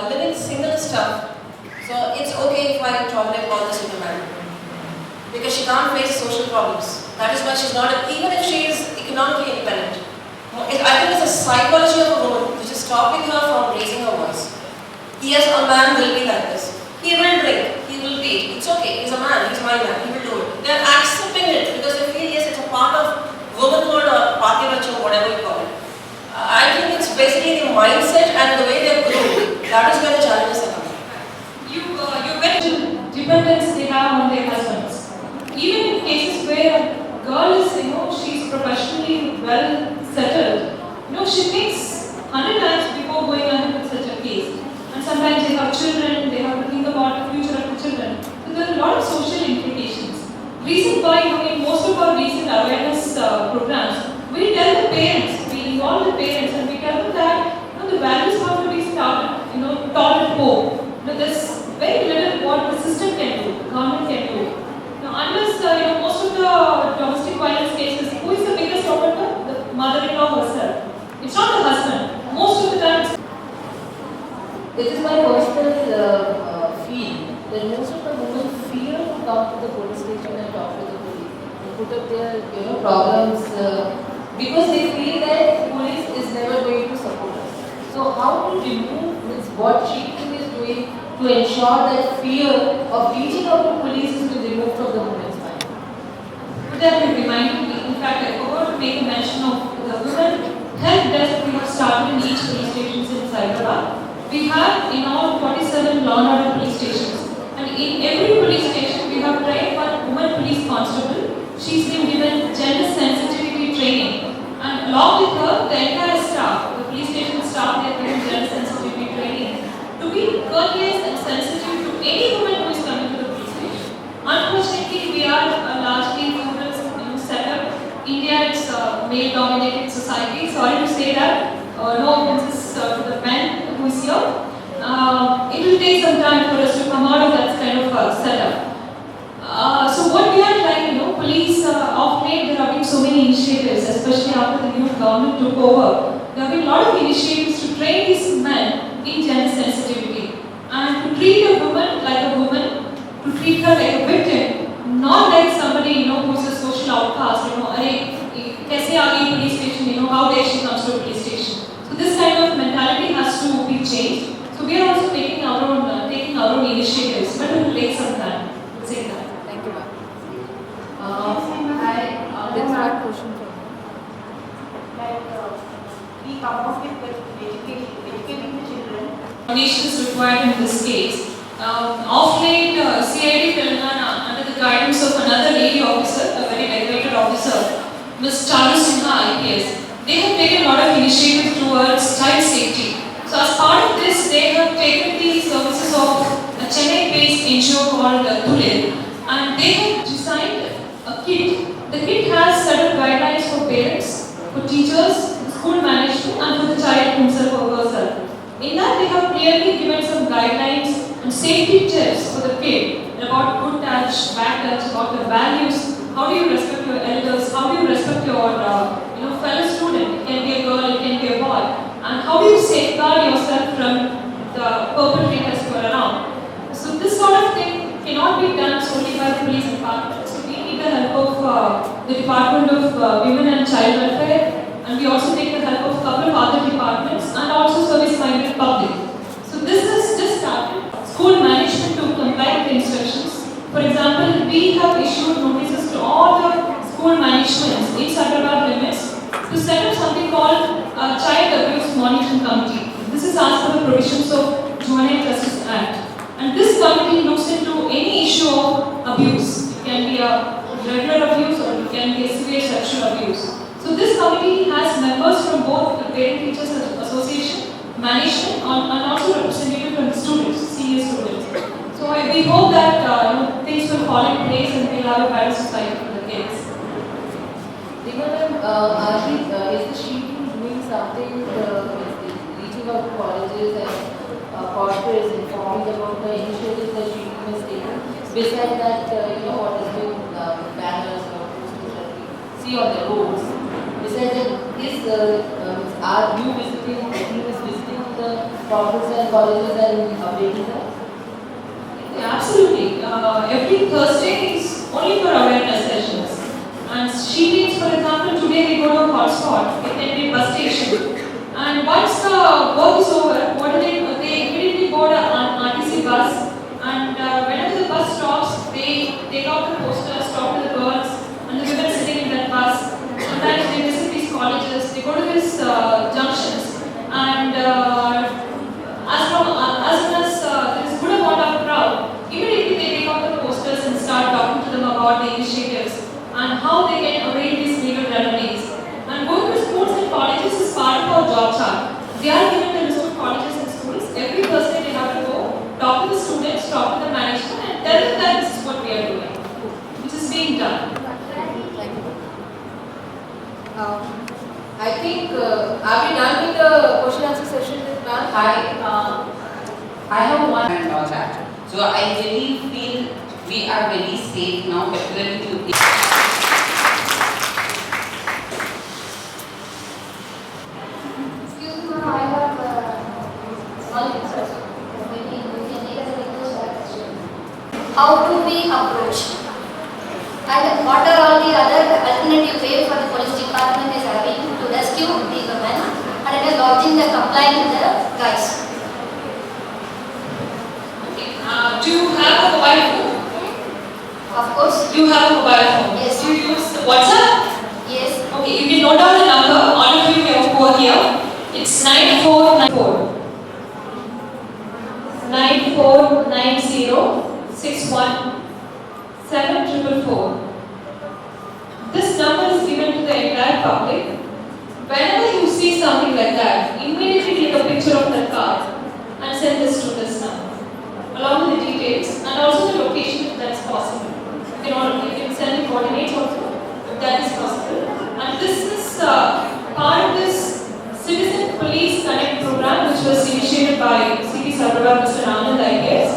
living single stuff. So it's okay if I tolerate all this with a man. Because she can't face social problems. That is why she's not, even if she is economically independent. I think it's a psychology of a woman which is stopping her from raising her voice. Yes, a man will be like this. He will drink, he will beat. It's okay, he's a man, he's my man, he will do it. They're accepting it because they feel yes, it's a part of womanhood or patriarchy or whatever you call it. I think it's basically the mindset and the way they're grown. That is where the challenges are coming. You mentioned dependence they have on their husbands. Even in cases where a girl is, she's professionally well settled, she thinks 100 times before going ahead with such a case. And sometimes they have children, they have to think about the future of the children. So there are a lot of social implications. Reason why, in most of our recent awareness programs, we tell the parents, we involve the parents, and we tell them that the values have to be started, taught at home. There's very little what the system can do, the government can do. Unless most of the domestic violence cases, who is the biggest offender? The mother-in-law herself. It's not the husband. Most of the time. It is my personal feel that most of the women fear to come to the police station and talk to the police and put up their problems because they feel that police is never going to support us. So how to remove what she is doing to ensure that fear of reaching out to police is removed from the women's mind? Would that be reminding me? In fact, I forgot to make a mention of the women help desk we have started in each police stations in Hyderabad. We have in all 47 law and order police stations, and in every police station we have trained one woman police constable. She's been given gender sensitivity training, and along with her, the entire staff, the police station staff, they are given gender sensitivity training to be courteous and sensitive to any woman who is coming to the police station. Unfortunately, we are a largely rural setup. India is a male-dominated society. Sorry to say that. No offenses to the men who is here. It will take some time for us to come out of that kind of setup. So what we are trying, police of late there have been so many initiatives, especially after the new government took over. There have been a lot of initiatives to train these men in gender sensitivity and to treat a woman like a woman, to treat her like a victim, not like somebody who is a social outcast. Kaise aa gayi police station? How dare she comes to a police station? So this kind of mentality has to be changed. So we are also taking our own initiatives, but it will take some time. We'll say that. Thank you, ma'am. There's one question for me. We come up with educating the children. Foundation is required in this case. Of late, CID Telangana, under the guidance of another lady officer, a very decorated officer, Ms. Charu Sinha IPS, they have taken a lot of initiatives towards child safety. So as part of this, they have taken the services of a Chennai-based NGO called Tulil, and they have designed a kit. The kit has certain guidelines for parents, for teachers, school management, and for the child himself or herself. In that, they have clearly given some guidelines and safety tips for the kid about good touch, bad touch, about the values. How do you respect your elders? How do you respect your fellow student? It can be a girl, it can be a boy. And how do you safeguard yourself from the perpetrators who are around? So this sort of thing cannot be done solely by the police department. So we need the help of the Department of Women and Child Welfare, and we also take the help of a couple of other departments and also service-minded public. So this has just started. School management to comply with instructions. For example, we have issued notices to all the school managements in Hyderabad limits to set up something called a Child Abuse Monitoring Committee. This is as per the provisions of Juvenile Justice Act. And this committee looks into any issue of abuse. It can be a regular abuse or it can be a severe sexual abuse. So this committee has members from both the Parent Teachers Association, management, and also representatives from the students, senior students. So we hope that things will fall in place and we'll have a better society for the kids. Is the Shiri doing something, reaching out to colleges and corporates, informing about the initiatives that Shiri has taken? Besides that, what has been banners or posters that we see on the roads? Besides that, are you visiting, the team is visiting the office and colleges and updating them? Yeah, absolutely. Every Thursday is only for awareness sessions. And she means, for example, today we go to a hotspot, it can be a bus station. And once the work is over, what do? They immediately board an RTC bus. And whenever the bus stops, they take out the posters, talk to the girls, and the women sitting in that bus. Sometimes they visit these colleges, they go to these junctions. And as soon as there is good amount of crowd, immediately they take out the posters and start talking to them about the initiatives and how they can avail these legal remedies. And going to schools and colleges is part of our job chart. They are given the list of colleges and schools. Every Thursday they have to go, talk to the students, talk to the management, and tell them that this is what we are doing, which is being done. I think, are we done with the question answer session with ma'am? I have one and all that. So I really feel we are very safe now, particularly to. Excuse me, ma'am, I have small research. Maybe we can take as a request or question. How do we approach? And what are all the other alternative ways for the police department is having to rescue the women and it is lodging the complaint with the guys? Okay. Do you have a mobile phone? Of course. You have a mobile phone. Yes. Do you use WhatsApp? Yes. Okay, you can note down the number. All of you who are here. It's 9494 9490 61 7444. This number is given to the entire public. Whenever you see something like that, immediately take a picture of the car and send this to this number, along with the details and also the location if that's possible. You can send the coordinates also if that is possible. And this is part of this Citizen Police Connect program, which was initiated by CP Sarvara, Mr. Anand IAS.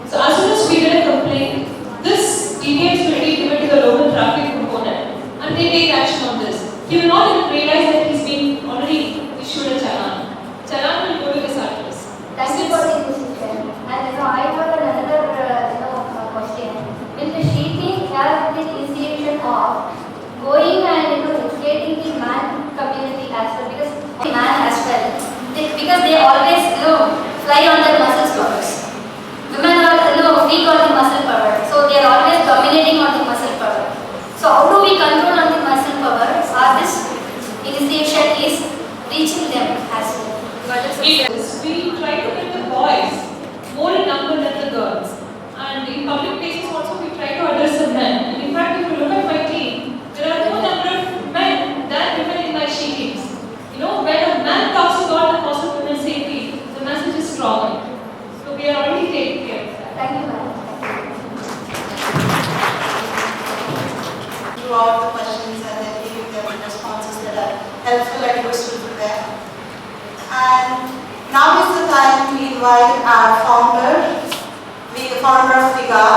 So as soon as we get a complaint, this details will be given to the local traffic component and they take action on this. He will not even realize that he's been already issued a challan. Challan will go to his address. Thank you for the decision. And I have another question. Will the sheeping have the initiation of going and educating the man community as well? Because the man as well. Because they always fly on their muscle powers. Women are weak on the muscle power. So they are always dominating on the muscle power. So how do we control on the muscle power? Or this initiation is reaching them as well? We try to get the boys more in number than the girls. And in public places also we try to address the men. And in fact, if you look at my team, there are more number of men than women in my she teams. When a man talks about the cause of women's safety, the message is stronger. So we are already taking care of that. Thank you, ma'am. Throughout the questions and then giving them responses that are helpful and useful to them. And now is the time to invite our founder, the founder of FIGA,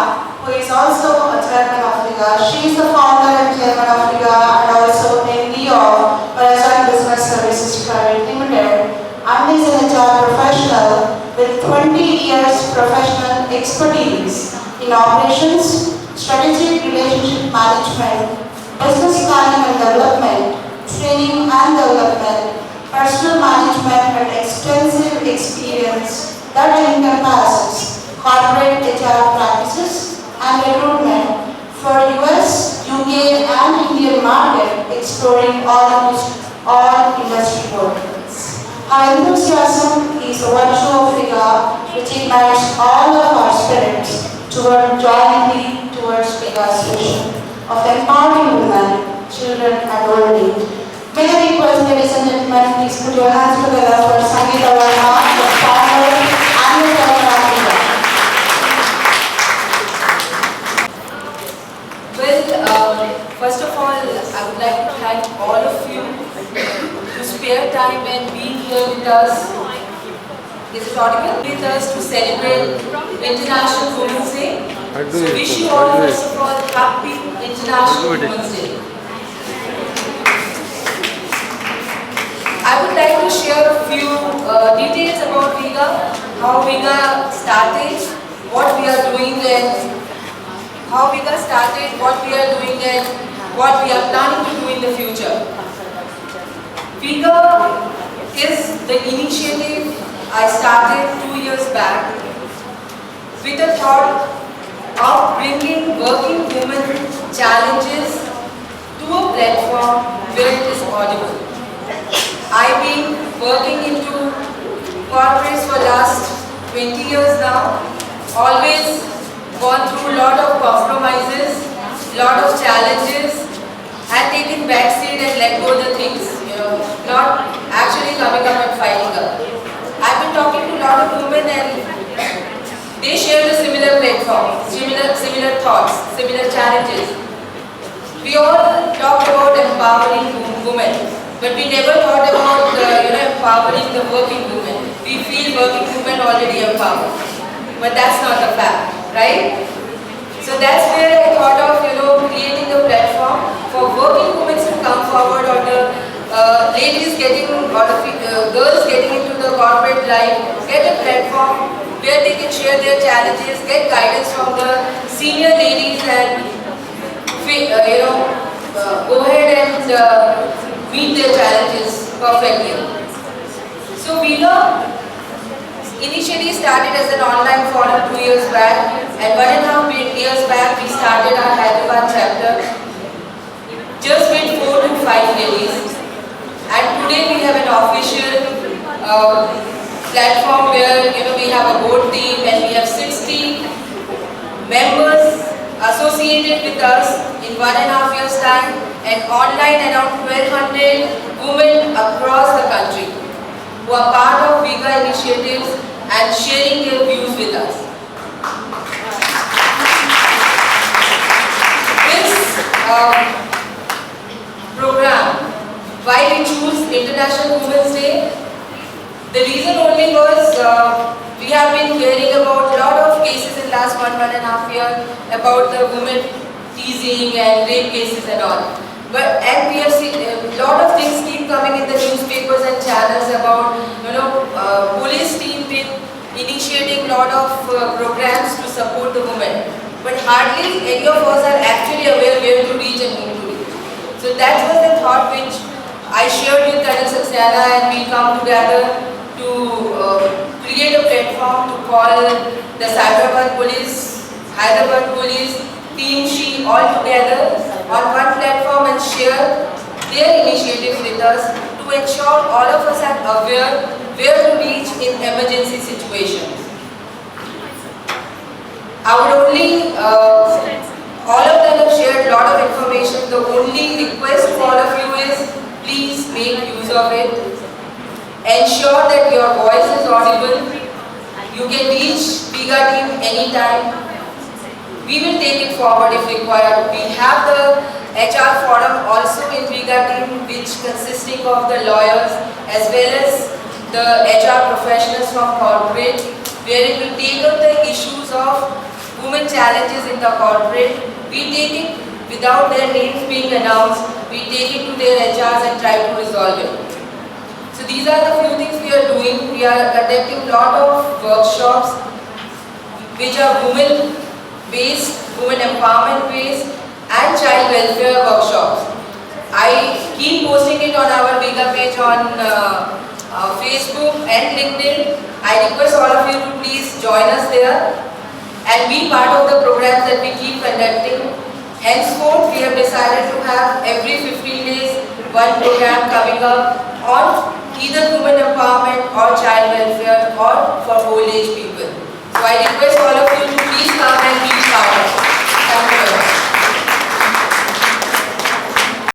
who is also a chairman of FIGA. She is the founder and chairman of FIGA and also MD of Horizon Business Services Private Limited. And is an HR professional with 20 years professional expertise in operations, strategic relationship management, business planning and development, training and development, personal management and extensive experience that encompasses corporate HR practices and recruitment for US, UK and Indian market, exploring all industry verticals. Her enthusiasm is a virtue of FIGA which ignites all of our spirits jointly towards FIGA's vision of empowering women, children and old age. May I request, ladies and gentlemen, please put your hands together for Sangeeta Verma, the founder and the chairman of FIGA. Well, first of all, I would like to thank all of you to spare time and being here with us. Is it audible? With us to celebrate International Women's Day. So wish you all, first of all, happy International Women's Day. I would like to share a few details about Viga, how Viga started, what we are doing and how Viga started, what we are doing and what we are planning to do in the future. Viga is the initiative I started 2 years back with the thought of bringing working women challenges to a platform where it is audible. I've been working into corporates for last 20 years now, always gone through a lot of compromises, lot of challenges, and taken backseat and let go the things, not actually coming up and fighting up. I've been talking to a lot of women and they share the similar platform, similar thoughts, similar challenges. We all talk about empowering women, but we never thought about empowering the working women. We feel working women already empowered, but that's not the fact, right? So that's where I thought of creating a platform for working women to come forward, or the ladies getting, or the girls getting into the corporate life, get a platform where they can share their challenges, get guidance from the senior ladies and go ahead and meet their challenges perfectly. So Viga initially started as an online forum 2 years back, and 1.5 years back we started our Hyderabad chapter just with 4 to 5 ladies, and today we have an official platform where we have a board team and we have 60 members associated with us in 1.5 years time, and online around 1,200 women across the country who are part of Viga initiatives and sharing their views with us. This program, why we choose International Women's Day, the reason only was we have been hearing about a lot of cases in last 1.5 years about the women teasing and rape cases and all. And we have seen a lot of things keep coming in the newspapers and channels about police team been initiating a lot of programs to support the women. But hardly any of us are actually aware where to reach and whom to reach. So that was the thought which I shared with Colonel Saxena, and we come together to create a platform to call the Cyberabad Police, Hyderabad Police, Team She all together on one platform and share their initiatives with us to ensure all of us are aware where to reach in emergency situations. I would only, all of them have shared a lot of information. The only request for all of you is please make use of it. Ensure that your voice is audible. You can reach Viga team anytime. We will take it forward if required. We have the HR forum also in Viga team, which consisting of the lawyers as well as the HR professionals from corporate, where we take up the issues of women challenges in the corporate. We take it without their names being announced. We take it to their HRs and try to resolve it. So these are the few things we are doing. We are conducting a lot of workshops which are women-based, women empowerment-based and child welfare workshops. I keep posting it on our Viga page on Facebook and LinkedIn. I request all of you to please join us there and be part of the programs that we keep conducting. Henceforth, we have decided to have every 15 days one program coming up on either women empowerment or child welfare or for old age people. So I request all of